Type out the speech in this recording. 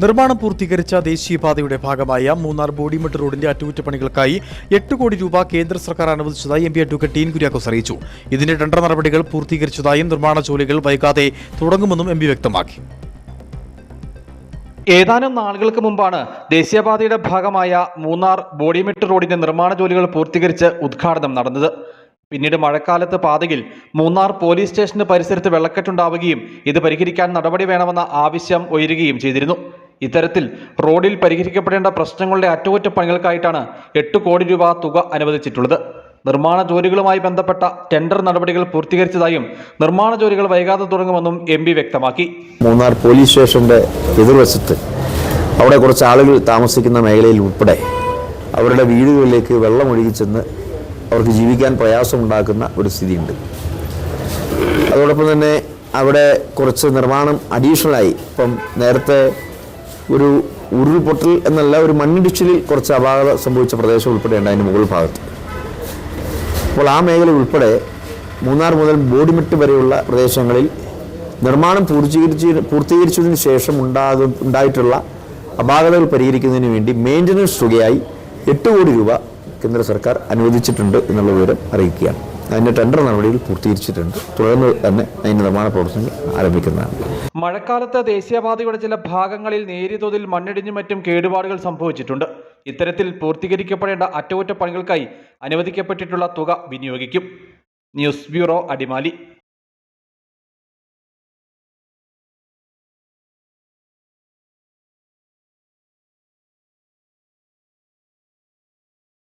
നിർമ്മാണം പൂർത്തീകരിച്ച ദേശീയപാതയുടെ ഭാഗമായ മൂന്നാർ ബോഡിമെട്ട് റോഡിന്റെ അറ്റകുറ്റപ്പണികൾക്കായി 8 കോടി രൂപ കേന്ദ്ര സർക്കാർ അനുവദിച്ചതായി എംപി അഡ്വക്കേറ്റ് ടി കുര്യാക്കോസ് അറിയിച്ചു. ഇതിന്റെ ടെൻഡർ നടപടികൾ പൂർത്തീകരിച്ചതായും നിർമ്മാണ ജോലികൾ വൈകാതെ തുടങ്ങുമെന്നും എംപി വ്യക്തമാക്കി. ഏതാനും നാളുകൾക്ക് മുമ്പാണ് ദേശീയപാതയുടെ ഭാഗമായ മൂന്നാർ ബോഡിമെട്ട് റോഡിന്റെ നിർമ്മാണ ജോലികൾ പൂർത്തീകരിച്ച് ഉദ്ഘാടനം നടന്നത്. പിന്നീട് മഴക്കാലത്ത് പാതയിൽ മൂന്നാർ പോലീസ് സ്റ്റേഷന് പരിസരത്ത് വെള്ളക്കെട്ടുണ്ടാവുകയും ഇത് പരിഹരിക്കാൻ നടപടി വേണമെന്ന ആവശ്യം ഉയരുകയും ചെയ്തിരുന്നു. ഇത്തരത്തിൽ റോഡിൽ പരിഹരിക്കപ്പെടേണ്ട പ്രശ്നങ്ങളുടെ അറ്റകുറ്റപ്പണികൾക്കായിട്ടാണ് 8 കോടി രൂപ തുക അനുവദിച്ചിട്ടുള്ളത്. നിർമ്മാണ ജോലികളുമായി ബന്ധപ്പെട്ട ടെൻഡർ നടപടികൾ പൂർത്തീകരിച്ചതായും നിർമ്മാണ ജോലികൾ വൈകാതെ തുടങ്ങുമെന്നും എംപി വ്യക്തമാക്കി. മൂന്നാർ പോലീസ് സ്റ്റേഷന്റെ എതിർവശത്ത് അവിടെ കുറച്ച് ആളുകൾ താമസിക്കുന്ന മേഖലയിൽ ഉൾപ്പെടെ അവരുടെ വീടുകളിലേക്ക് വെള്ളം ഒഴുകിച്ചെന്ന് അവർക്ക് ജീവിക്കാൻ പ്രയാസമുണ്ടാക്കുന്ന ഒരു സ്ഥിതിയുണ്ട്. അതോടൊപ്പം തന്നെ അവിടെ കുറച്ച് നിർമ്മാണം അഡീഷണലായി ഇപ്പം നേരത്തെ ഒരു ഉരുൾപൊട്ടൽ എന്നല്ല, ഒരു മണ്ണിടിച്ചിലിൽ കുറച്ച് അപാകത സംഭവിച്ച പ്രദേശം ഉൾപ്പെടെയുണ്ട് അതിൻ്റെ മുകൾ ഭാഗത്ത്. അപ്പോൾ ആ മേഖല ഉൾപ്പെടെ മൂന്നാർ മുതൽ ബോഡിമെട്ട് വരെയുള്ള പ്രദേശങ്ങളിൽ നിർമ്മാണം പൂർത്തീകരിച്ചതിന് ശേഷം ഉണ്ടായിട്ടുള്ള അപാകതകൾ പരിഹരിക്കുന്നതിന് വേണ്ടി മെയിൻ്റനൻസ് തുകയായി 8 കോടി രൂപ കേന്ദ്ര സർക്കാർ അനുവദിച്ചിട്ടുണ്ട് എന്നുള്ള വിവരം അറിയിക്കുകയാണ്. അതിൻ്റെ ടെൻഡർ നടപടികൾ പൂർത്തീകരിച്ചിട്ടുണ്ട്. തുടർന്ന് തന്നെ അതിൻ്റെ നിർമ്മാണ പ്രവർത്തനങ്ങൾ ആരംഭിക്കുന്നതാണ്. മഴക്കാലത്ത് ദേശീയപാതയുടെ ചില ഭാഗങ്ങളിൽ നേരിയ തോതിൽ മണ്ണിടിഞ്ഞും മറ്റും കേടുപാടുകൾ സംഭവിച്ചിട്ടുണ്ട്. ഇത്തരത്തിൽ പൂർത്തീകരിക്കപ്പെടേണ്ട അറ്റകുറ്റപ്പണികൾക്കായി അനുവദിക്കപ്പെട്ടിട്ടുള്ള തുക വിനിയോഗിക്കും. News bureau, Adimali.